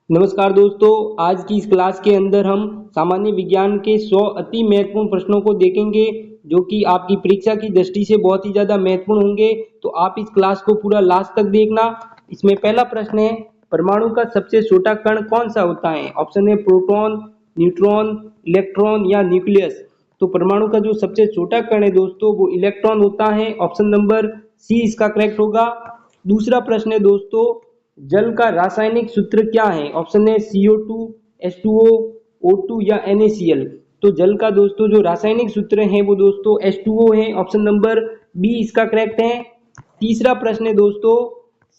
नमस्कार दोस्तों, आज की इस क्लास के अंदर हम सामान्य विज्ञान के 100 अति महत्वपूर्ण प्रश्नों को देखेंगे जो कि आपकी परीक्षा की दृष्टि से बहुत ही ज़्यादा महत्वपूर्ण होंगे। तो आप इस क्लास को पूरा लास्ट तक देखना। इसमें पहला प्रश्न है, परमाणु का सबसे छोटा कण कौन सा होता है? ऑप्शन है प्रोटॉन, न्यूट्रॉन, इलेक्ट्रॉन या न्यूक्लियस। तो परमाणु का जो सबसे छोटा कण है दोस्तों वो इलेक्ट्रॉन होता है। ऑप्शन नंबर सी इसका करेक्ट होगा। दूसरा प्रश्न है दोस्तों, जल का रासायनिक सूत्र क्या है? ऑप्शन है CO2, H2O, O2 या NaCl। तो जल का दोस्तों जो रासायनिक सूत्र है वो दोस्तों H2O है। ऑप्शन नंबर बी इसका करेक्ट है। तीसरा प्रश्न है दोस्तों,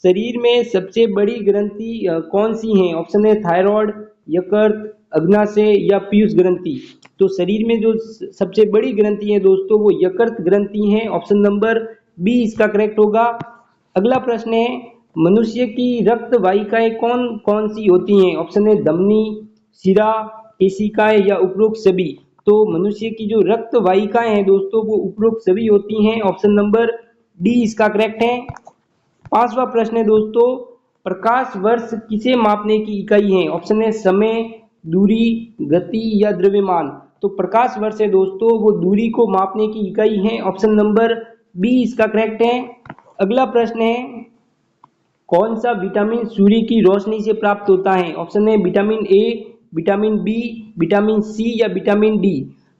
शरीर में सबसे बड़ी ग्रंथि कौन सी है? ऑप्शन है थायराइड, यकृत, अग्नाशय या पीयूष ग्रंथि। तो शरीर में जो सबसे बड़ी ग्रंथि है दोस्तों वो यकृत ग्रंथि है। ऑप्शन नंबर बी इसका करेक्ट होगा। अगला प्रश्न है, मनुष्य की रक्त वाहिकाएं कौन कौन सी होती हैं? ऑप्शन है धमनी, शिरा, केशिकाएं या उपरोक्त सभी। तो मनुष्य की जो रक्त वाहिकाएं हैं दोस्तों वो उपरोक्त सभी होती हैं। ऑप्शन नंबर डी इसका करेक्ट है। पांचवा प्रश्न है दोस्तों, प्रकाश वर्ष किसे मापने की इकाई है? ऑप्शन है समय, दूरी, गति या द्रव्यमान। तो प्रकाश वर्ष है दोस्तों वो दूरी को मापने की इकाई है। ऑप्शन नंबर बी इसका करेक्ट है। अगला प्रश्न है, कौन सा विटामिन सूर्य की रोशनी से प्राप्त होता है? ऑप्शन है vitamin A, vitamin B, vitamin C या विटामिन डी।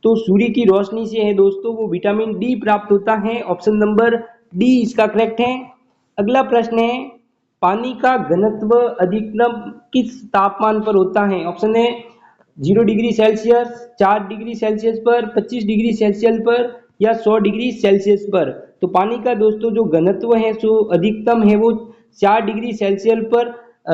तो सूर्य की रोशनी से है दोस्तों वो विटामिन डी प्राप्त होता है। ऑप्शन नंबर डी इसका करेक्ट है। अगला प्रश्न है, पानी का घनत्व अधिकतम किस तापमान पर होता है? ऑप्शन है 0 डिग्री सेल्सियस, 4 डिग्री सेल्सियस पर, 25 डिग्री सेल्सियस पर या 100 डिग्री सेल्सियस पर। तो पानी का दोस्तों जो घनत्व है सो अधिकतम है वो 4 डिग्री सेल्सियस पर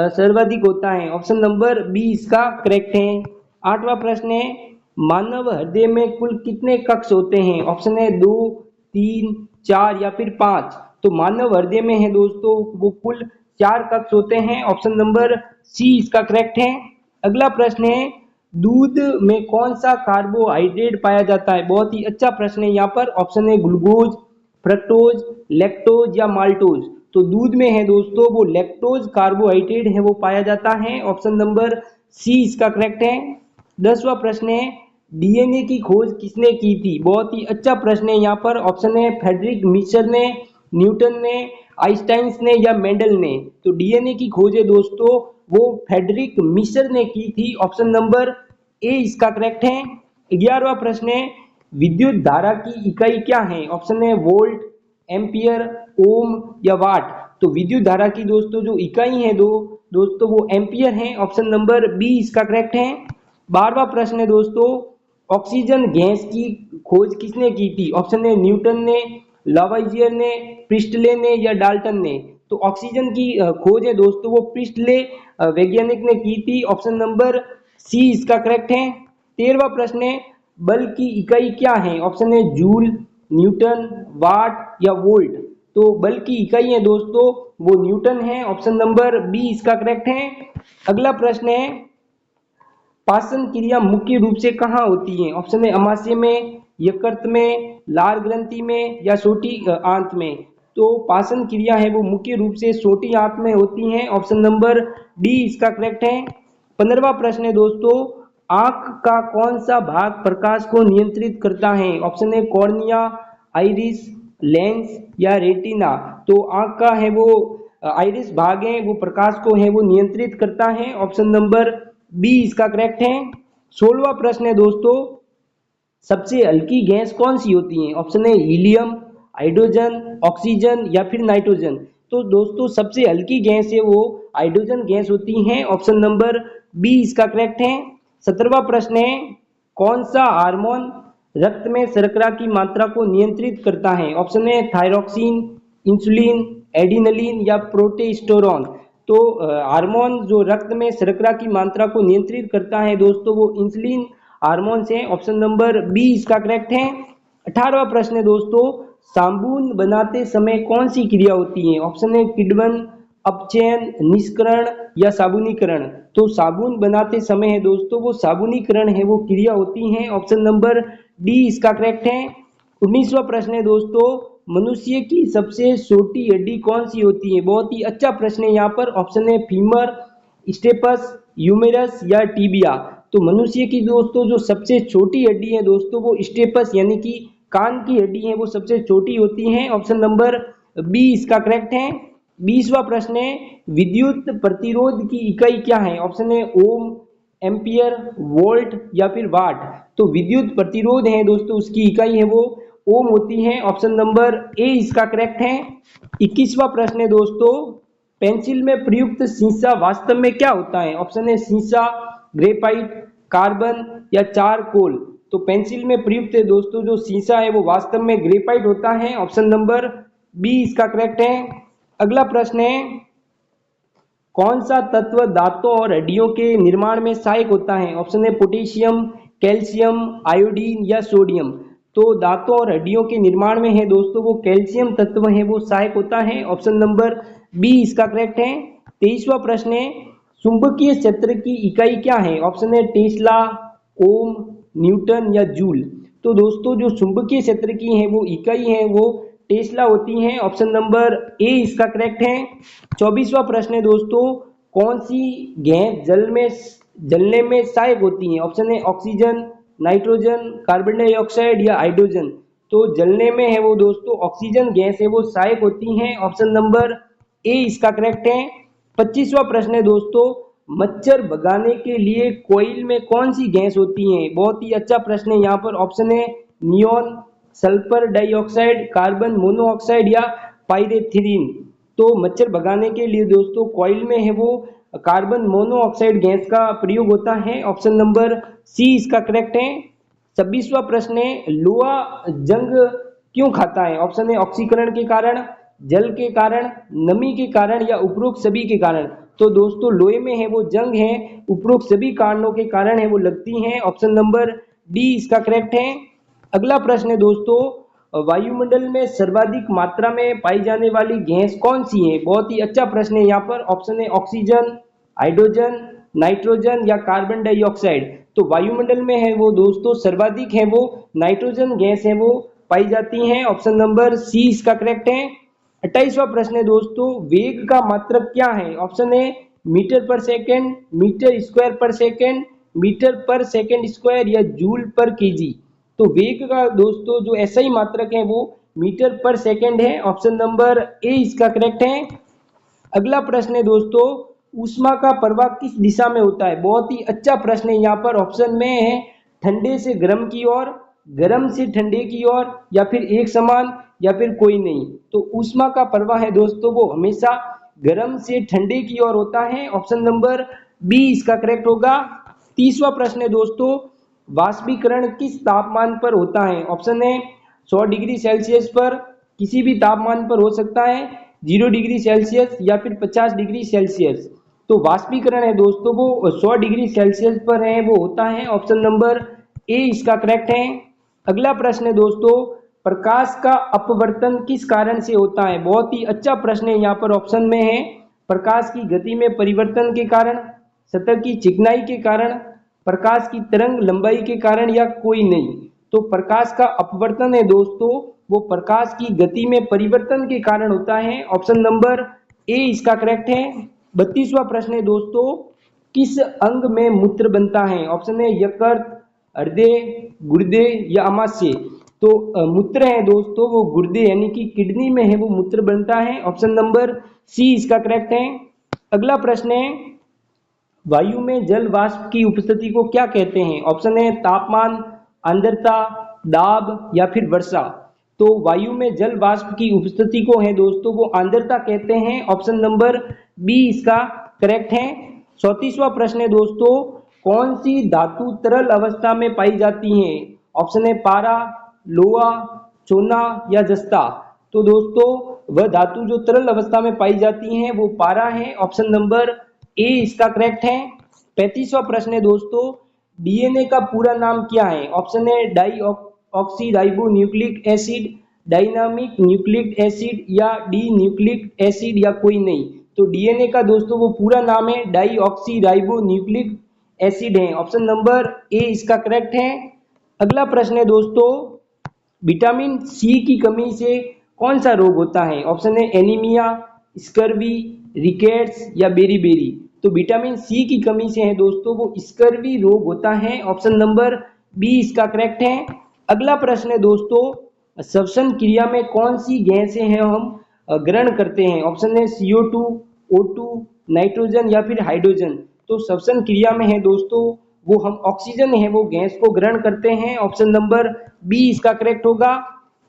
सर्वाधिक होता है। ऑप्शन नंबर बी इसका करेक्ट है। आठवां प्रश्न है, मानव हृदय में कुल कितने कक्ष होते हैं? ऑप्शन है 2, 3, 4 या फिर 5। तो मानव हृदय में है दोस्तों वो कुल 4 कक्ष होते हैं। ऑप्शन नंबर सी इसका करेक्ट है। अगला प्रश्न है, दूध में कौन सा कार्बोहाइड्रेट पाया जाता है? बहुत ही अच्छा प्रश्न है यहाँ पर। ऑप्शन है ग्लूकोज, फ्रक्टोज, लैक्टोज या माल्टोज। तो दूध में है दोस्तों वो लैक्टोज कार्बोहाइड्रेट है वो पाया जाता है। ऑप्शन नंबर सी इसका करेक्ट है। 10वां प्रश्न है, डीएनए की खोज किसने की थी? बहुत ही अच्छा प्रश्न है यहाँ पर। ऑप्शन है फ्रेडरिक मिशर ने, न्यूटन ने, आइंस्टाइन ने या मेंडल ने। तो डीएनए की खोज है दोस्तों वो फ्रेडरिक मिशर ने की थी। ऑप्शन नंबर ए इसका करेक्ट है। 11वां प्रश्न है, विद्युत धारा की इकाई क्या है? ऑप्शन है वोल्ट, एम्पियर, ओम या वाट। तो विद्युत धारा की दोस्तों जो इकाई है दोस्तों वो एम्पियर है। ऑप्शन नंबर बी इसका करेक्ट है। 12वां प्रश्न है दोस्तों, ऑक्सीजन गैस की खोज किसने की थी? ऑप्शन है न्यूटन ने, लावाइजियर ने, प्रिस्टले ने या डाल्टन ने। तो ऑक्सीजन की खोज है दोस्तों वो प्रिस्टले वैज्ञानिक ने की थी। ऑप्शन नंबर सी इसका करेक्ट है। 13वां प्रश्न है, बल की इकाई क्या है? ऑप्शन है जूल, न्यूटन, वाट या वोल्ट। तो बल की इकाई है दोस्तों वो न्यूटन है। ऑप्शन नंबर बी इसका करेक्ट है। अगला प्रश्न है, पाचन क्रिया मुख्य रूप से कहाँ होती है? ऑप्शन है अमाशय में, यकृत में, लार ग्रंथि में या सोटी आंत में। तो पाचन क्रिया है वो मुख्य रूप से सोटी आंत में होती है। ऑप्शन नंबर डी इसका करेक्ट है। 15वां प्रश्न है दोस्तों, आंख का कौन सा भाग प्रकाश को नियंत्रित करता है? ऑप्शन है कॉर्निया, आइरिस, लेंस या रेटिना। तो आंख का है वो आइरिस भाग है वो प्रकाश को है वो नियंत्रित करता है। ऑप्शन नंबर बी इसका करेक्ट है। 16वां प्रश्न है दोस्तों, सबसे हल्की गैस कौन सी होती है? ऑप्शन है हीलियम, हाइड्रोजन, ऑक्सीजन या फिर नाइट्रोजन। तो दोस्तों सबसे हल्की गैस है वो हाइड्रोजन गैस होती है। ऑप्शन नंबर बी इसका करेक्ट है। 17वां प्रश्न है, कौन सा हार्मोन रक्त में शर्करा की मात्रा को नियंत्रित करता है? ऑप्शन है थायरोक्सिन, इंसुलिन, एडिनलिन या प्रोटेस्टेरोन। तो हार्मोन जो रक्त में शर्करा की मात्रा को नियंत्रित करता है दोस्तों वो इंसुलिन हार्मोन से। ऑप्शन नंबर बी इसका करेक्ट है। 18वां प्रश्न है दोस्तों, साबुन बनाते समय कौन सी क्रिया होती है? ऑप्शन है किण्वन, अपचयन, निष्करण या साबुनीकरण। तो साबुन बनाते समय है दोस्तों वो साबुनीकरण है वो क्रिया होती है। ऑप्शन नंबर डी इसका करेक्ट है। 19वां प्रश्न है दोस्तों, मनुष्य की सबसे छोटी हड्डी कौन सी होती है? बहुत ही अच्छा प्रश्न है यहाँ पर। ऑप्शन है फीमर, स्टेपस, यूमेरस या टीबिया। तो मनुष्य की दोस्तों जो सबसे छोटी हड्डी है दोस्तों वो स्टेपस यानी कि कान की हड्डी है वो सबसे छोटी होती है। ऑप्शन नंबर बी इसका करेक्ट है। 20वां प्रश्न है विद्युत प्रतिरोध की इकाई क्या है? ऑप्शन है ओम, एम्पियर, वोल्ट या फिर वाट। तो विद्युत प्रतिरोध है दोस्तों उसकी इकाई है वो ओम होती है। ऑप्शन नंबर ए इसका करेक्ट है। 21वां प्रश्न है दोस्तों पेंसिल में प्रयुक्त सीसा वास्तव में क्या होता है? ऑप्शन है सीसा, ग्रेफाइट, कार्बन या चारकोल। तो पेंसिल में प्रयुक्त है दोस्तों जो सीसा है वो वास्तव में ग्रेफाइट होता है। ऑप्शन नंबर बी इसका करेक्ट है। अगला प्रश्न है कौन सा तत्व दांतों और हड्डियों के निर्माण में सहायक होता है? ऑप्शन है पोटेशियम, कैल्शियम, आयोडीन या सोडियम। तो दांतों और हड्डियों के निर्माण में है दोस्तों वो कैल्शियम तत्व है वो सहायक होता है। ऑप्शन नंबर बी इसका करेक्ट है। 23वां प्रश्न है चुंबकीय क्षेत्र की इकाई क्या है? ऑप्शन है टेस्ला, ओम, न्यूटन या जूल। तो दोस्तों जो चुंबकीय क्षेत्र की है वो इकाई है वो टेस्ला होती है। ऑप्शन नंबर ए इसका करेक्ट है। 24वां प्रश्न है दोस्तों कौन सी गैस जलने में सहायक होती है? ऑप्शन है ऑक्सीजन, नाइट्रोजन, कार्बन डाइऑक्साइड या हाइड्रोजन। तो जलने में है वो दोस्तों ऑक्सीजन गैस है वो सहायक होती है। ऑप्शन नंबर ए इसका करेक्ट है। 25वां प्रश्न है दोस्तों मच्छर भगाने के लिए कोयल में कौन सी गैस होती है? बहुत ही अच्छा प्रश्न है यहाँ पर। ऑप्शन है neon, sulphur dioxide, carbon monoxide या पाइरेथ्रिन। तो मच्छर भगाने के लिए दोस्तों कॉइल में है वो कार्बन मोनोऑक्साइड गैस का प्रयोग होता है। ऑप्शन नंबर सी इसका करेक्ट है। 26वां प्रश्न है लोहा जंग क्यों खाता है? ऑप्शन है ऑक्सीकरण के कारण, जल के कारण, नमी के कारण या उपरोक्त सभी के कारण। तो दोस्तों लोहे में है वो जंग है उपरोक्त सभी कारणों के कारण है वो लगती हैं। ऑप्शन नंबर डी इसका करेक्ट है। अगला प्रश्न है दोस्तों वायुमंडल में सर्वाधिक मात्रा में पाई जाने वाली गैस कौन सी है? बहुत ही अच्छा प्रश्न है यहाँ पर। ऑप्शन है ऑक्सीजन, हाइड्रोजन, नाइट्रोजन या कार्बन डाइऑक्साइड। तो वायुमंडल में है वो दोस्तों सर्वाधिक है वो नाइट्रोजन गैस है वो पाई जाती है। ऑप्शन नंबर सी इसका करेक्ट है। 28वां प्रश्न है दोस्तों वेग का मात्रक क्या है? ऑप्शन है मीटर पर सेकेंड, मीटर स्क्वायर पर सेकेंड, मीटर पर सेकेंड स्क्वायर या जूल पर केजी। तो वेग का दोस्तों जो एसआई मात्रक है वो मीटर पर सेकेंड है। ऑप्शन नंबर ए इसका करेक्ट है। अगला प्रश्न है दोस्तों ऊष्मा का प्रवाह किस दिशा में होता है? बहुत ही अच्छा प्रश्न है यहाँ पर। ऑप्शन में है ठंडे से गर्म की ओर, गर्म से ठंडे की ओर या फिर एक समान या फिर कोई नहीं। तो ऊष्मा का प्रवाह है दोस्तों वो हमेशा गर्म से ठंडे की ओर होता है। ऑप्शन नंबर बी इसका करेक्ट होगा। 30वां प्रश्न है दोस्तों वाष्पीकरण किस तापमान पर होता है? ऑप्शन है 100 डिग्री सेल्सियस पर, किसी भी तापमान पर हो सकता है, 0 डिग्री सेल्सियस या फिर 50 डिग्री सेल्सियस। तो वाष्पीकरण है दोस्तों वो 100 डिग्री सेल्सियस पर है वो होता है। ऑप्शन नंबर ए इसका करेक्ट है। अगला प्रश्न है दोस्तों प्रकाश का अपवर्तन किस कारण से होता है? बहुत ही अच्छा प्रश्न है यहाँ पर। ऑप्शन में है प्रकाश की गति में परिवर्तन के कारण, सतह की चिकनाई के कारण, प्रकाश की तरंग लंबाई के कारण या कोई नहीं। तो प्रकाश का अपवर्तन है दोस्तों वो प्रकाश की गति में परिवर्तन के कारण होता है। ऑप्शन नंबर ए इसका करेक्ट है। 32वां प्रश्न है दोस्तों किस अंग में मूत्र बनता है? ऑप्शन है यकृत, हृदय, गुर्दे या आमाशय। तो मूत्र है दोस्तों वो गुर्दे यानी कि किडनी में है वो मूत्र बनता है। ऑप्शन नंबर सी इसका करेक्ट है। अगला प्रश्न है वायु में जल वाष्प की उपस्थिति को क्या कहते हैं? ऑप्शन है तापमान, आर्द्रता, दाब या फिर वर्षा। तो वायु में जल वाष्प की उपस्थिति को है दोस्तों वो आर्द्रता कहते हैं। ऑप्शन नंबर बी इसका करेक्ट है। 34वां प्रश्न है दोस्तों कौन सी धातु तरल अवस्था में पाई जाती है? ऑप्शन है पारा, लोहा, चूना या जस्ता। तो दोस्तों वह धातु जो तरल अवस्था में पाई जाती है वो पारा है। ऑप्शन नंबर ए इसका करेक्ट है। 35वां प्रश्न है दोस्तों डीएनए का पूरा नाम क्या है? ऑप्शन है deoxyribonucleic acid, dynamic nucleic acid या डी न्यूक्लिक एसिड या कोई नहीं। तो डीएनए का दोस्तों वो पूरा नाम है deoxyribonucleic acid है। ऑप्शन नंबर ए इसका करेक्ट है। अगला प्रश्न है दोस्तों विटामिन सी की कमी से कौन सा रोग होता है? ऑप्शन है एनीमिया, स्कर्वी, रिकेट्स या बेरीबेरी। तो विटामिन सी की कमी से है दोस्तों वो स्कर्वी रोग होता है। ऑप्शन नंबर बी इसका करेक्ट है। अगला प्रश्न है दोस्तों, श्वसन क्रिया में कौन सी गैसें हैं हम ग्रहण करते हैं? ऑप्शन है CO2, O2, नाइट्रोजन या फिर हाइड्रोजन। तो श्वसन क्रिया में है दोस्तों वो हम ऑक्सीजन है वो गैस को ग्रहण करते हैं। ऑप्शन नंबर बी इसका करेक्ट होगा।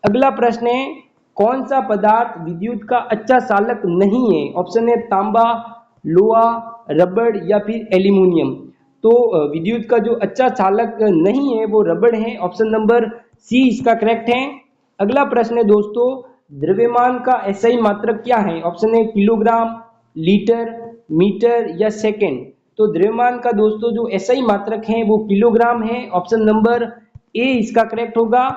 अगला प्रश्न है, कौन सा पदार्थ विद्युत का अच्छा चालक नहीं है? ऑप्शन है तांबा, लोहा, रबड़ या फिर एल्यूमिनियम। तो विद्युत का जो अच्छा चालक नहीं है वो रबड़ है। ऑप्शन नंबर सी इसका करेक्ट है। अगला प्रश्न है दोस्तों, द्रव्यमान का एसआई मात्रक क्या है? ऑप्शन है किलोग्राम, लीटर, मीटर या सेकेंड। तो द्रव्यमान का दोस्तों जो एसआई मात्रक है वो किलोग्राम है। ऑप्शन नंबर ए इसका करेक्ट होगा।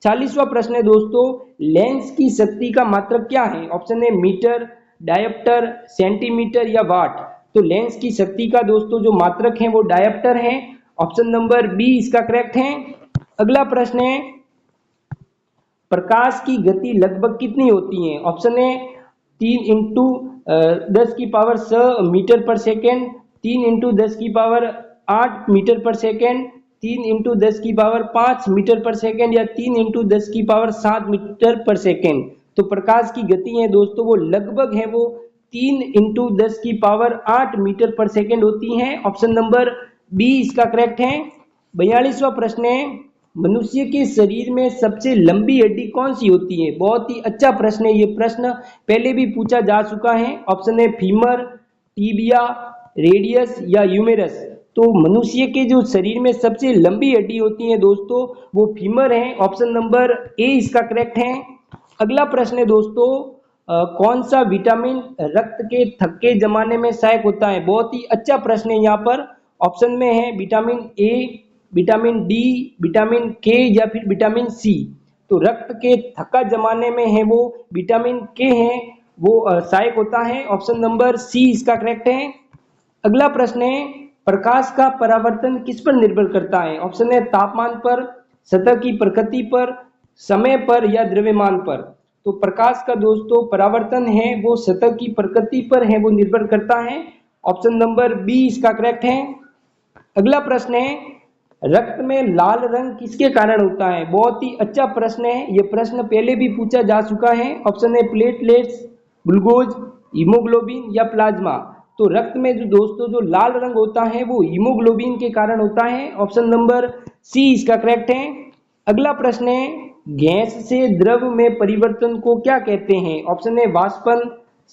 40वां प्रश्न है दोस्तों, लेंस की शक्ति का मात्रक क्या है? ऑप्शन है मीटर, डायोप्टर, सेंटीमीटर या वाट। तो लेंस की शक्ति का दोस्तों जो मात्रक है वो डायोप्टर है। ऑप्शन नंबर बी इसका करेक्ट है। अगला प्रश्न है, प्रकाश की गति लगभग कितनी होती है? ऑप्शन है 3 इंटू 10 की पावर 6 मीटर पर सेकेंड, 3 इंटू 10 की पावर 8 मीटर पर सेकेंड, 3 इंटू 10 की पावर 5 मीटर पर सेकेंड या 3 इंटू 10 की पावर 7 मीटर पर सेकेंड। तो प्रकाश की गति है दोस्तों वो लगभग है वो 3 इंटू 10 की पावर 8 मीटर पर सेकेंड होती है। ऑप्शन नंबर बी इसका करेक्ट है। 42वां प्रश्न है, मनुष्य के शरीर में सबसे लंबी हड्डी कौन सी होती है? बहुत ही अच्छा प्रश्न है, ये प्रश्न पहले भी पूछा जा चुका है। ऑप्शन है फीमर, टीबिया, रेडियस या ह्यूमेरस। तो मनुष्य के जो शरीर में सबसे लंबी हड्डी होती है दोस्तों वो फीमर है। ऑप्शन नंबर ए इसका करेक्ट है। अगला प्रश्न है दोस्तों, कौन सा विटामिन रक्त के थक्के जमाने में सहायक होता है? बहुत ही अच्छा प्रश्न है यहाँ पर। ऑप्शन में है vitamin A, vitamin D, vitamin के या फिर विटामिन सी। तो रक्त के थक्का जमाने में है वो विटामिन के है वो सहायक होता है। ऑप्शन नंबर सी इसका करेक्ट है। अगला प्रश्न है, प्रकाश का परावर्तन किस पर निर्भर करता है? ऑप्शन है तापमान पर, सतह की प्रकृति पर, समय पर या द्रव्यमान पर। तो प्रकाश का दोस्तों परावर्तन है वो सतह की प्रकृति पर है वो निर्भर करता है। ऑप्शन नंबर बी इसका करेक्ट है। अगला प्रश्न है, रक्त में लाल रंग किसके कारण होता है? बहुत ही अच्छा प्रश्न है, ये प्रश्न पहले भी पूछा जा चुका है। ऑप्शन है प्लेटलेट्स, ग्लूकोज, हीमोग्लोबिन या प्लाज्मा। तो रक्त में जो दोस्तों जो लाल रंग होता है वो हीमोग्लोबिन के कारण होता है। ऑप्शन नंबर सी इसका करेक्ट है। अगला प्रश्न है, गैस से द्रव में परिवर्तन को क्या कहते हैं? ऑप्शन है वाष्पन,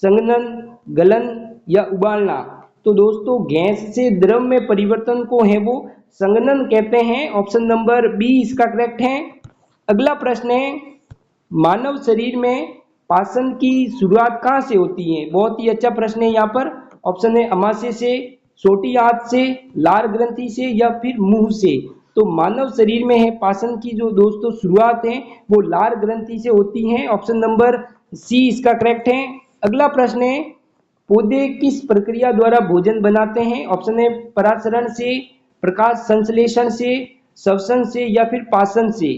संघनन, गलन या उबालना। तो दोस्तों गैस से द्रव में परिवर्तन को है वो संघनन कहते हैं। ऑप्शन नंबर बी इसका करेक्ट है। अगला प्रश्न है, मानव शरीर में पाचन की शुरुआत कहाँ से होती है? बहुत ही अच्छा प्रश्न है यहाँ पर। ऑप्शन है अमाशय से, छोटी आंत से, लार ग्रंथि से या फिर मुंह से। तो मानव शरीर में है पाचन की जो दोस्तों शुरुआत है वो लार ग्रंथि से होती है। ऑप्शन नंबर सी इसका करेक्ट है। अगला प्रश्न है, पौधे किस प्रक्रिया द्वारा भोजन बनाते हैं? ऑप्शन है परागण से, प्रकाश संश्लेषण से, श्वसन से या फिर पाचन से।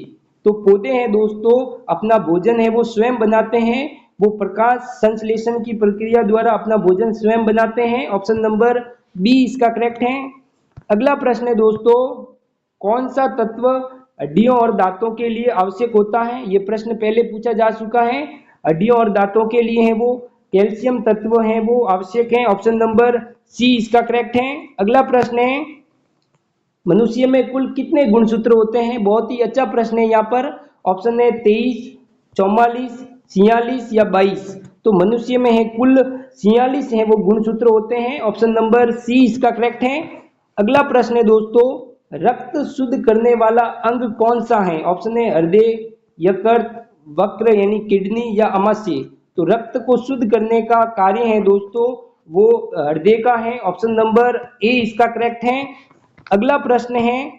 तो पौधे हैं दोस्तों अपना भोजन है वो स्वयं बनाते हैं, वो प्रकाश संश्लेषण की प्रक्रिया द्वारा अपना भोजन स्वयं बनाते हैं। ऑप्शन नंबर बी इसका करेक्ट है। अगला प्रश्न है दोस्तों, कौन सा तत्व हड्डियों और दांतों के लिए आवश्यक होता है? ये प्रश्न पहले पूछा जा चुका है। हड्डियों और दांतों के लिए है वो कैल्शियम तत्व है वो आवश्यक है। ऑप्शन नंबर सी इसका करेक्ट है। अगला प्रश्न है, मनुष्य में कुल कितने गुणसूत्र होते हैं? बहुत ही अच्छा प्रश्न है यहाँ पर। ऑप्शन है 23, 44, 46 या 22। तो मनुष्य में है कुल 46 है वो गुणसूत्र होते हैं। ऑप्शन नंबर सी इसका करेक्ट है। अगला प्रश्न है दोस्तों, रक्त शुद्ध करने वाला अंग कौन सा है? ऑप्शन है हृदय, यकृत, वक्र यानी किडनी या अमाशय। तो रक्त को शुद्ध करने का कार्य है दोस्तों वो हृदय का है। ऑप्शन नंबर ए इसका करेक्ट है। अगला प्रश्न है,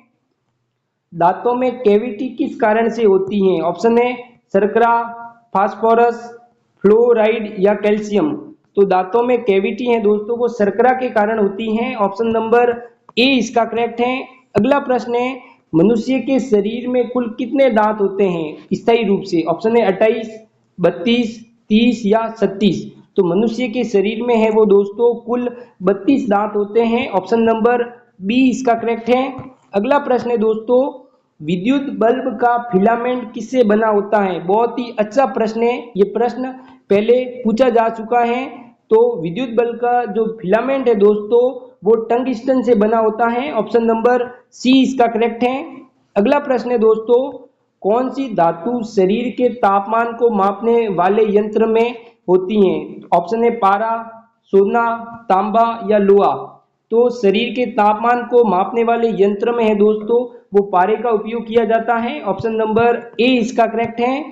दांतों में कैविटी किस कारण से होती है? ऑप्शन है शर्करा, फास्फोरस, फ्लोराइड या कैल्शियम। तो दांतों में कैविटी है दोस्तों वो शर्करा के कारण होती है। ऑप्शन नंबर ए इसका करेक्ट है। अगला प्रश्न है, मनुष्य के शरीर में कुल कितने दांत होते हैं स्थायी रूप से? ऑप्शन है 28, 32, 30 या 36। तो मनुष्य के शरीर में है वो दोस्तों कुल 32 दांत होते हैं। ऑप्शन नंबर बी इसका करेक्ट है। अगला प्रश्न है दोस्तों, विद्युत बल्ब का फिलामेंट किससे बना होता है? बहुत ही अच्छा प्रश्न है, ये प्रश्न पहले पूछा जा चुका है। तो विद्युत बल्ब का जो फिलामेंट है दोस्तों वो टंगस्टन से बना होता है। ऑप्शन नंबर सी इसका करेक्ट है। अगला प्रश्न है दोस्तों, कौन सी धातु शरीर के तापमान को मापने वाले यंत्र में होती हैं? ऑप्शन है पारा, सोना, तांबा या लोहा। तो शरीर के तापमान को मापने वाले यंत्र में है दोस्तों वो पारे का उपयोग किया जाता है। ऑप्शन नंबर ए इसका करेक्ट है।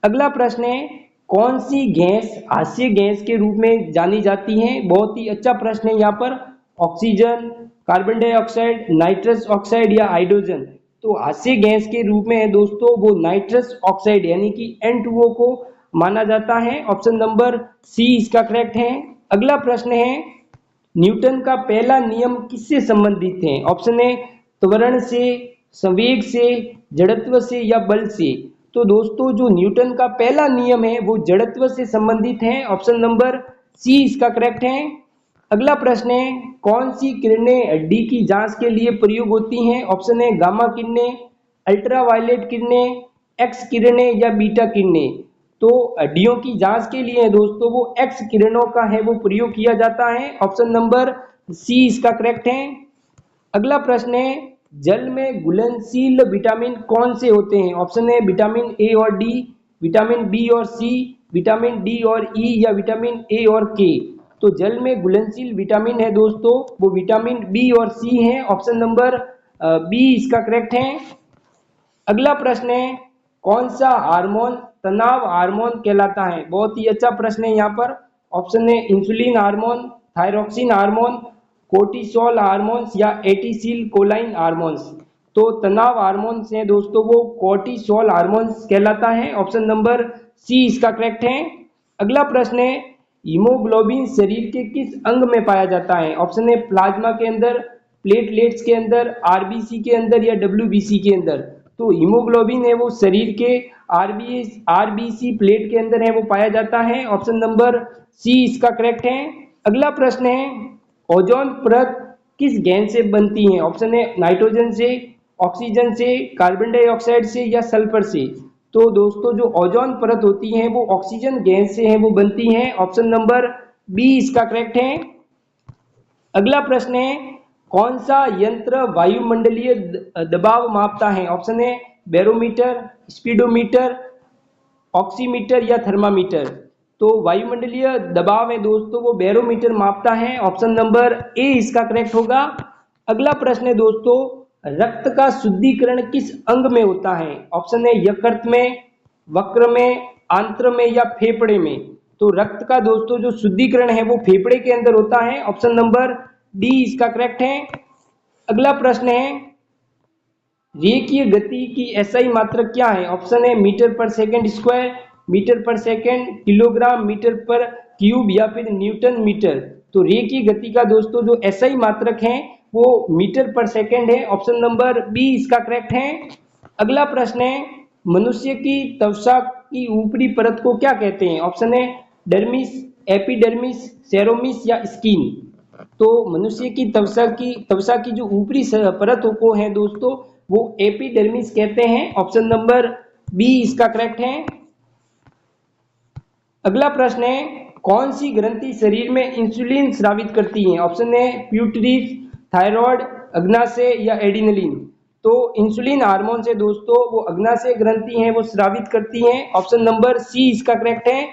अगला प्रश्न है, कौन सी गैस हास्य गैस के रूप में जानी जाती है? बहुत ही अच्छा प्रश्न है यहाँ पर। Oxygen, carbon dioxide, nitrous oxide या हाइड्रोजन। तो हास्य गैस के रूप में है दोस्तों वो नाइट्रस ऑक्साइड यानी कि N2O को माना जाता है। ऑप्शन नंबर सी इसका करेक्ट है। अगला प्रश्न है, न्यूटन का पहला नियम किससे संबंधित है? ऑप्शन ए त्वरण से, संवेग से, जड़त्व से या बल से। तो दोस्तों जो न्यूटन का पहला नियम है वो जड़त्व से संबंधित है। ऑप्शन नंबर सी इसका करेक्ट है। अगला प्रश्न है, कौन सी किरणें हड्डी की जांच के लिए प्रयोग होती हैं? ऑप्शन है गामा किरणें, अल्ट्रावायलेट किरणें, एक्स किरणें या बीटा किरणें। तो हड्डियों की जांच के लिए दोस्तों वो एक्स किरणों का है वो प्रयोग किया जाता है। ऑप्शन नंबर सी इसका करेक्ट है। अगला प्रश्न है, जल में घुलनशील विटामिन कौन से होते हैं? ऑप्शन है विटामिन ए और डी, विटामिन बी और सी, विटामिन डी और ई या विटामिन ए और के। तो जल में घुलनशील विटामिन है दोस्तों वो विटामिन बी और सी है। ऑप्शन नंबर बी इसका करेक्ट है। अगला प्रश्न है, कौन सा हार्मोन तनाव हार्मोन कहलाता है? बहुत ही अच्छा प्रश्न है यहाँ पर। ऑप्शन है insulin hormone, thyroxine hormone, cortisol hormones या एटिसिल कोलाइन हार्मोन्स। तो तनाव हार्मोन्स हैं दोस्तों वो कोर्टिसोल हार्मोन्स कहलाता है। ऑप्शन नंबर सी इसका करेक्ट है। अगला प्रश्न है, हीमोग्लोबिन शरीर के किस अंग में पाया जाता है? ऑप्शन है प्लाज्मा के अंदर, प्लेटलेट्स के अंदर, आरबीसी के अंदर या डब्ल्यूबीसी के अंदर। तो हीमोग्लोबिन है वो शरीर के आरबीसी प्लेट के अंदर है वो पाया जाता है। ऑप्शन नंबर सी इसका करेक्ट है। अगला प्रश्न है, ओजोन परत किस गैस से बनती है? ऑप्शन है नाइट्रोजन से, ऑक्सीजन से, कार्बन डाइऑक्साइड से या सल्फर से। तो दोस्तों जो ओजोन परत होती है वो ऑक्सीजन गैस से है वो बनती है। ऑप्शन नंबर बी इसका करेक्ट है। अगला प्रश्न है, कौन सा यंत्र वायुमंडलीय दबाव मापता है? ऑप्शन है बैरोमीटर, स्पीडोमीटर, ऑक्सीमीटर या थर्मामीटर। तो वायुमंडलीय दबाव है दोस्तों वो बैरोमीटर मापता है। ऑप्शन नंबर ए इसका करेक्ट होगा। अगला प्रश्न है दोस्तों, रक्त का शुद्धिकरण किस अंग में होता है? ऑप्शन है यकृत में, वक्र में, आंत्र में या फेफड़े में। तो रक्त का दोस्तों जो शुद्धिकरण है वो फेफड़े के अंदर होता है। ऑप्शन नंबर डी इसका करेक्ट है। अगला प्रश्न है, रेखीय गति की एसआई मात्रक क्या है? ऑप्शन है मीटर पर सेकंड स्क्वायर, मीटर पर सेकंड, किलोग्राम मीटर पर क्यूब या फिर न्यूटन मीटर। तो रेखीय गति का दोस्तों जो एसआई मात्रक है वो मीटर पर सेकंड है। ऑप्शन नंबर बी इसका करेक्ट है। अगला प्रश्न है, मनुष्य की त्वचा की ऊपरी परत को क्या कहते हैं? ऑप्शन है डर्मिस, एपिडर्मिस, सेरोमिस या स्किन। तो मनुष्य की त्वचा की जो ऊपरी परत को है दोस्तों वो एपिडर्मिस कहते हैं। ऑप्शन नंबर बी इसका करेक्ट है। अगला प्रश्न है, कौन सी ग्रंथि शरीर में इंसुलिन स्रावित करती है? ऑप्शन है प्यूटरी, थायराइड, अग्नाशय या एडिनलिन। तो इंसुलिन हार्मोन से दोस्तों वो अग्नाशय ग्रंथि है वो स्रावित करती है। ऑप्शन नंबर सी इसका करेक्ट है।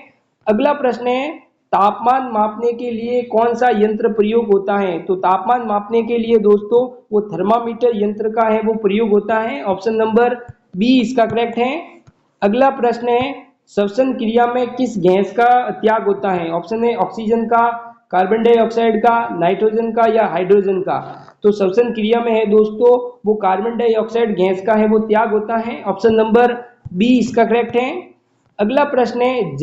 अगला प्रश्न है, तापमान मापने के लिए कौन सा यंत्र प्रयोग होता है? तो तापमान मापने के लिए दोस्तों वो थर्मामीटर यंत्र का है वो प्रयोग होता है। ऑप्शन नंबर बी इसका करेक्ट है। अगला प्रश्न है, श्वसन क्रिया में किस गैस का त्याग होता है? ऑप्शन है ऑक्सीजन का, कार्बन डाइऑक्साइड का, नाइट्रोजन का या हाइड्रोजन का। तो श्वसन क्रिया में है दोस्तों वो कार्बन डाइऑक्साइड गैस का है वो त्याग होता है। ऑप्शन नंबर बी इसका करेक्ट है। अगला प्रश्न है,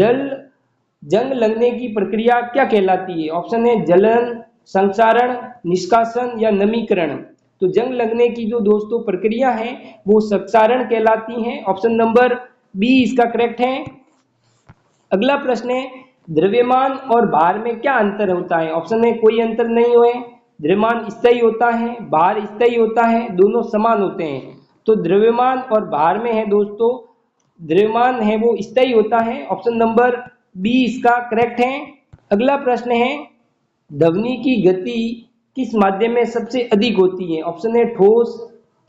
जंग लगने की प्रक्रिया क्या कहलाती है? ऑप्शन है जलन, संक्षारण, निष्कासन या नमीकरण। तो जंग लगने की जो दोस्तों प्रक्रिया है वो संक्षारण कहलाती है। ऑप्शन नंबर बी इसका करेक्ट है। अगला प्रश्न है, द्रव्यमान और भार में क्या अंतर होता है? ऑप्शन ए कोई अंतर नहीं है, द्रव्यमान स्थायी होता है, भार स्थायी होता है, दोनों समान होते हैं। तो द्रव्यमान और भार में है दोस्तों, द्रव्यमान है वो स्थायी होता है। ऑप्शन नंबर बी इसका करेक्ट है। अगला प्रश्न है, ध्वनि की गति किस माध्यम में सबसे अधिक होती है? ऑप्शन है ठोस,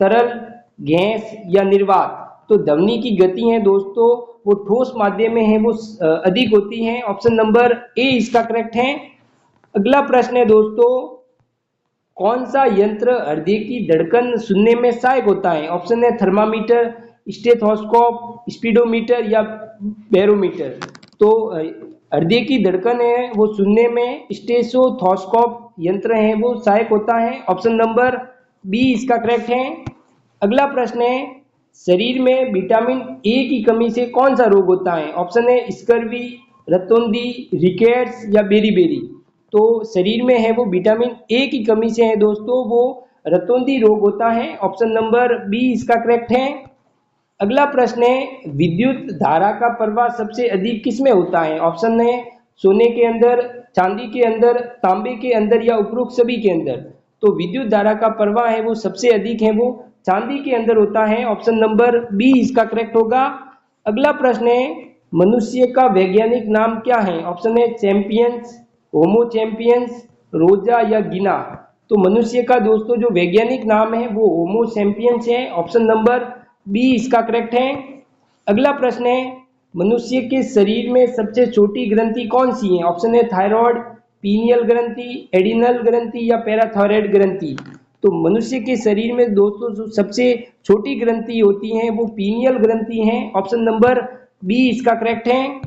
तरल, गैस या निर्वात। तो ध्वनि की गति है दोस्तों वो ठोस माध्यम में है वो अधिक होती है। ऑप्शन नंबर ए इसका करेक्ट है। अगला प्रश्न है दोस्तों, कौन सा यंत्र हृदय की धड़कन सुनने में सहायक होता है? ऑप्शन है थर्मामीटर, स्टेथोस्कोप, स्पीडोमीटर या बैरोमीटर। तो हृदय की धड़कन है वो सुनने में स्टेथोस्कोप यंत्र है वो सहायक होता है। ऑप्शन नंबर बी इसका करेक्ट है। अगला प्रश्न है, शरीर में विटामिन ए की कमी से कौन सा रोग होता है? ऑप्शन है स्कर्वी, रतौंधी, रिकेट्स या बेरीबेरी। तो शरीर में है वो विटामिन ए की कमी से है दोस्तों वो रतौंधी रोग होता है। ऑप्शन नंबर बी इसका करेक्ट है। अगला प्रश्न है, विद्युत धारा का प्रवाह सबसे अधिक किसमें होता है? ऑप्शन है सोने के अंदर, चांदी के अंदर, तांबे के अंदर या उपरोक्त सभी के अंदर। तो विद्युत धारा का प्रवाह है वो सबसे अधिक है वो चांदी के अंदर होता है। ऑप्शन नंबर बी इसका करेक्ट होगा। अगला प्रश्न है, मनुष्य का वैज्ञानिक नाम क्या है? ऑप्शन है चैंपियंस, होमो चैंपियंस, रोजा या गिना। तो मनुष्य का दोस्तों जो वैज्ञानिक नाम है वो होमो चैंपियंस है। ऑप्शन नंबर बी इसका करेक्ट है। अगला प्रश्न है, मनुष्य के शरीर में सबसे छोटी ग्रंथि कौन सी है? ऑप्शन है थायराइड, पीनियल ग्रंथि, एडिनल ग्रंथि या पैराथायराइड ग्रंथि। तो मनुष्य के शरीर में दोस्तों जो सबसे छोटी ग्रंथि होती है वो पीनियल ग्रंथि है। ऑप्शन नंबर बी इसका करेक्ट है।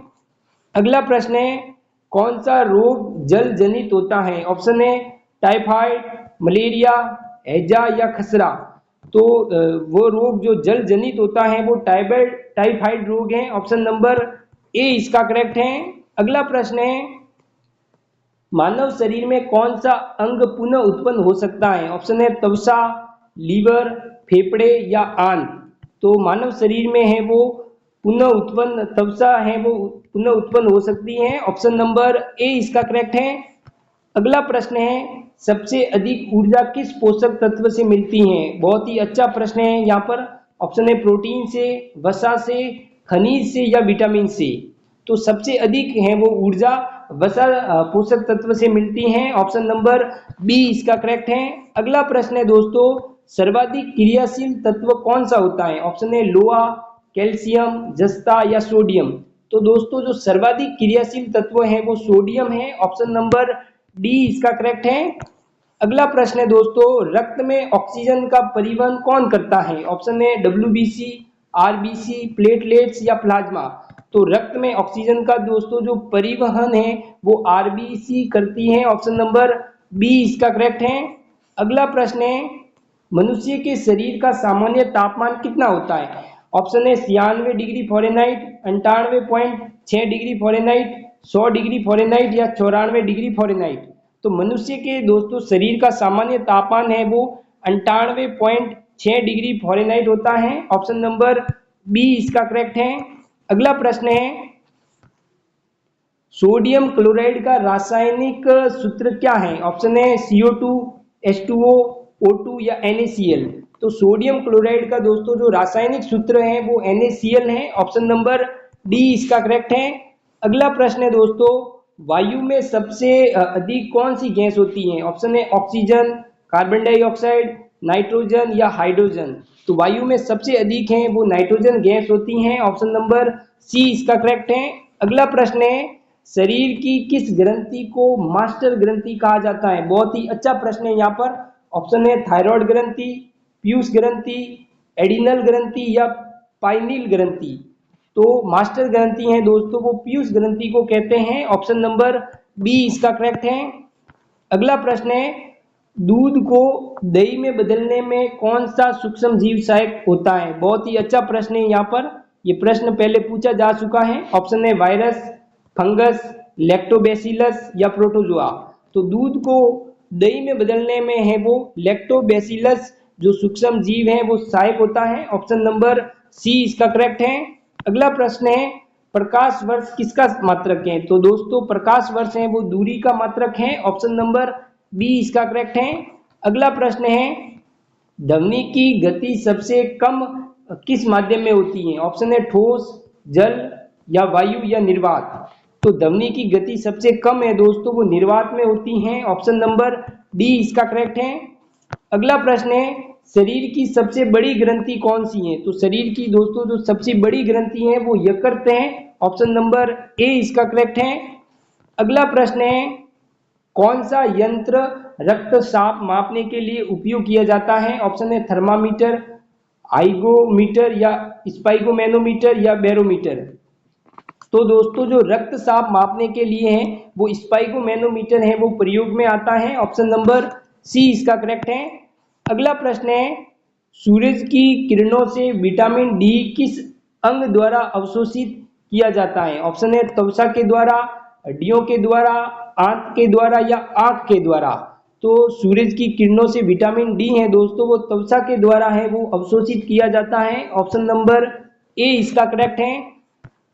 अगला प्रश्न है, कौन सा रोग जल जनित होता है? ऑप्शन है टाइफाइड, मलेरिया, हैजा या खसरा। तो वो रोग जो जल जनित होता है वो टाइफाइड रोग है। ऑप्शन नंबर ए इसका करेक्ट है। अगला प्रश्न है, मानव शरीर में कौन सा अंग पुनः उत्पन्न हो सकता है? ऑप्शन है त्वचा, लीवर, फेफड़े या आंत। तो मानव शरीर में है वो पुनः उत्पन्न त्वचा है वो पुनः उत्पन्न हो सकती है। ऑप्शन नंबर ए इसका करेक्ट है। अगला प्रश्न है, सबसे अधिक ऊर्जा किस पोषक तत्व से मिलती है? बहुत ही अच्छा प्रश्न है यहाँ पर। ऑप्शन है प्रोटीन से, वसा से, खनिज से या विटामिन से। तो सबसे अधिक है वो ऊर्जा वसा पोषक तत्व से मिलती है। ऑप्शन नंबर बी इसका करेक्ट है। अगला प्रश्न है दोस्तों, सर्वाधिक क्रियाशील तत्व कौन सा होता है? ऑप्शन है लोहा, कैल्शियम, जस्ता या सोडियम। तो दोस्तों जो सर्वाधिक क्रियाशील तत्व है वो सोडियम है। ऑप्शन नंबर डी इसका करेक्ट है। अगला प्रश्न है दोस्तों, रक्त में ऑक्सीजन का परिवहन कौन करता है? ऑप्शन है डब्ल्यूबीसी, आरबीसी, प्लेटलेट्स या प्लाज्मा। तो रक्त में ऑक्सीजन का दोस्तों जो परिवहन है वो आरबीसी करती है। ऑप्शन नंबर बी इसका करेक्ट है। अगला प्रश्न है, मनुष्य के शरीर का सामान्य तापमान कितना होता है? ऑप्शन है 96 degree Fahrenheit, 98.6 degree Fahrenheit, 100 degree Fahrenheit या 94 डिग्री फ़ारेनहाइट। तो मनुष्य के दोस्तों शरीर का सामान्य तापमान है वो 98.6 डिग्री फ़ारेनहाइट होता है। ऑप्शन नंबर बी इसका करेक्ट है। अगला प्रश्न है, सोडियम क्लोराइड का रासायनिक सूत्र क्या है? ऑप्शन है CO2, H2O, O2 या NaCl। तो सोडियम क्लोराइड का दोस्तों जो रासायनिक सूत्र है वो NaCl है। ऑप्शन नंबर डी इसका करेक्ट है। अगला प्रश्न है दोस्तों, वायु में सबसे अधिक कौन सी गैस होती है? ऑप्शन है ऑक्सीजन, कार्बन डाइऑक्साइड, नाइट्रोजन या हाइड्रोजन। तो वायु में सबसे अधिक है वो नाइट्रोजन गैस होती है। ऑप्शन नंबर सी इसका करेक्ट है। अगला प्रश्न है, शरीर की किस ग्रंथि को मास्टर ग्रंथि कहा जाता है? बहुत ही अच्छा प्रश्न है यहाँ पर। ऑप्शन है थायराइड ग्रंथि, पीयूष ग्रंथि, एडिनल ग्रंथि या पाइनिल ग्रंथि। तो मास्टर ग्रंथि है दोस्तों वो पीयूष ग्रंथि को कहते हैं। ऑप्शन नंबर बी इसका करेक्ट है। अगला प्रश्न है, दूध को दही में बदलने में कौन सा सूक्ष्म जीव सहायक होता है? बहुत ही अच्छा प्रश्न है यहाँ पर। ये प्रश्न पहले पूछा जा चुका है। ऑप्शन है वायरस, फंगस, लैक्टोबैसिलस या प्रोटोजोआ। तो दूध को दही में बदलने में है वो लैक्टोबैसिलस जो सूक्ष्म जीव है वो सहायक होता है। ऑप्शन नंबर सी इसका करेक्ट है। अगला प्रश्न है, प्रकाश वर्ष किसका मात्रक है? तो दोस्तों प्रकाश वर्ष है वो दूरी का मात्रक है। ऑप्शन नंबर बी इसका करेक्ट है। अगला प्रश्न है, ध्वनि की गति सबसे कम किस माध्यम में होती है? ऑप्शन है ठोस, जल या वायु या निर्वात। तो ध्वनि की गति सबसे कम है दोस्तों वो निर्वात में होती है। ऑप्शन नंबर डी इसका करेक्ट है। अगला प्रश्न है, शरीर की सबसे बड़ी ग्रंथि कौन सी है? तो शरीर की दोस्तों जो सबसे बड़ी ग्रंथि है वो यकृत है। ऑप्शन नंबर ए इसका करेक्ट है। अगला प्रश्न है, कौन सा यंत्र रक्तचाप मापने के लिए उपयोग किया जाता है? ऑप्शन है थर्मामीटर, हाइग्रोमीटर या स्पाइगोमेनोमीटर या बैरोमीटर। तो दोस्तों जो रक्तचाप मापने के लिए है वो स्पाइगोमेनोमीटर है वो प्रयोग में आता है। ऑप्शन नंबर सी इसका करेक्ट है। अगला प्रश्न है, सूरज की किरणों से विटामिन डी किस अंग द्वारा अवशोषित किया जाता है? ऑप्शन है त्वचा के द्वारा, हड्डियों के द्वारा, आंत के द्वारा या आंख के द्वारा। तो सूरज की किरणों से विटामिन डी है दोस्तों वो त्वचा के द्वारा है वो अवशोषित किया जाता है। ऑप्शन नंबर ए इसका करेक्ट है।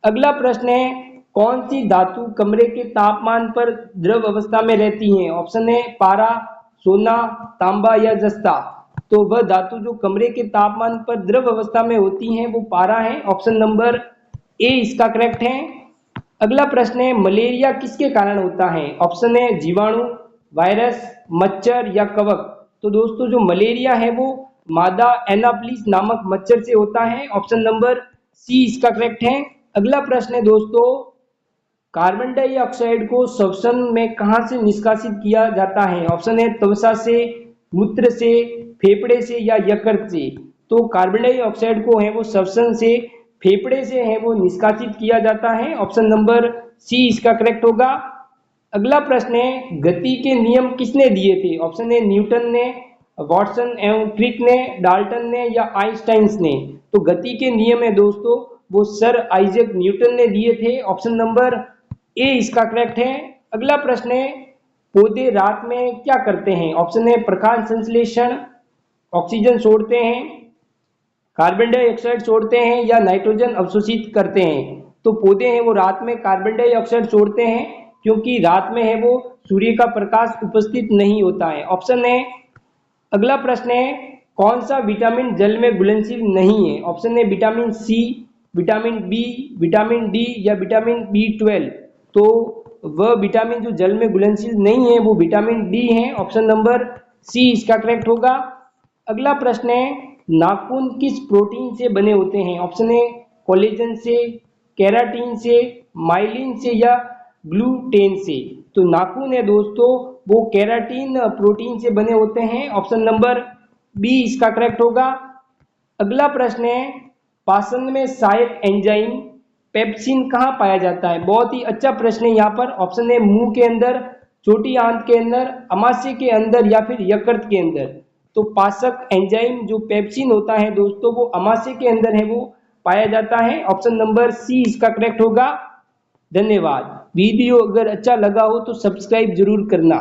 अगला प्रश्न है, कौन सी धातु कमरे के तापमान पर द्रव अवस्था में रहती है? ऑप्शन है पारा, सोना, तांबा या जस्ता। तो वह धातु जो कमरे के तापमान पर द्रव अवस्था में होती है वो पारा है। ऑप्शन नंबर ए इसका करेक्ट है। अगला प्रश्न है, मलेरिया किसके कारण होता है? ऑप्शन है जीवाणु, वायरस, मच्छर या कवक। तो दोस्तों जो मलेरिया है वो मादा एनाप्लिस नामक मच्छर से होता है। ऑप्शन नंबर सी इसका करेक्ट है। अगला प्रश्न है दोस्तों, कार्बन डाइऑक्साइड को श्वसन में कहां से निष्कासित किया जाता है? ऑप्शन है त्वचा से, मूत्र से, फेफड़े से या यकृत से। तो कार्बन डाइऑक्साइड को है वो श्वसन से, फेफड़े से है वो निष्कासित किया जाता है। ऑप्शन नंबर सी इसका करेक्ट होगा। अगला प्रश्न है, गति के नियम किसने दिए थे? ऑप्शन है न्यूटन ने, वॉटसन एवं क्रिक ने, डाल्टन ने या आइंस्टाइन ने। तो गति के नियम है दोस्तों वो सर आइजैक न्यूटन ने दिए थे। ऑप्शन नंबर ए इसका करेक्ट है। अगला प्रश्न है, पौधे रात में क्या करते हैं? ऑप्शन है प्रकाश संश्लेषण, ऑक्सीजन छोड़ते हैं, कार्बन डाइऑक्साइड छोड़ते हैं या नाइट्रोजन अवशोषित करते हैं। तो पौधे हैं वो रात में कार्बन डाइऑक्साइड छोड़ते हैं क्योंकि रात में है वो सूर्य का प्रकाश उपस्थित नहीं होता है। ऑप्शन है। अगला प्रश्न है, कौन सा विटामिन जल में घुलनशील नहीं है? ऑप्शन है vitamin C, vitamin B, vitamin D या विटामिन बी12। तो वह विटामिन जो जल में घुलनशील नहीं है वो विटामिन डी है। ऑप्शन नंबर सी इसका करेक्ट होगा। अगला प्रश्न है, नाखून किस प्रोटीन से बने होते हैं? ऑप्शन है कोलेजन से, केराटिन से, माइलिन से या ग्लूटेन से। तो नाखून है दोस्तों वो केराटिन प्रोटीन से बने होते हैं। ऑप्शन नंबर बी इसका करेक्ट होगा। अगला प्रश्न है, पाचन में सहायक एंजाइम पेप्सिन कहाँ पाया जाता है? बहुत ही अच्छा प्रश्न है यहाँ पर। ऑप्शन है मुंह के अंदर, छोटी आंत के अंदर, अमाशय के अंदर या फिर यकृत के अंदर। तो पाचक एंजाइम जो पेप्सिन होता है दोस्तों वो अमाशय के अंदर है वो पाया जाता है। ऑप्शन नंबर सी इसका करेक्ट होगा। धन्यवाद। वीडियो अगर अच्छा लगा हो तो सब्सक्राइब जरूर करना।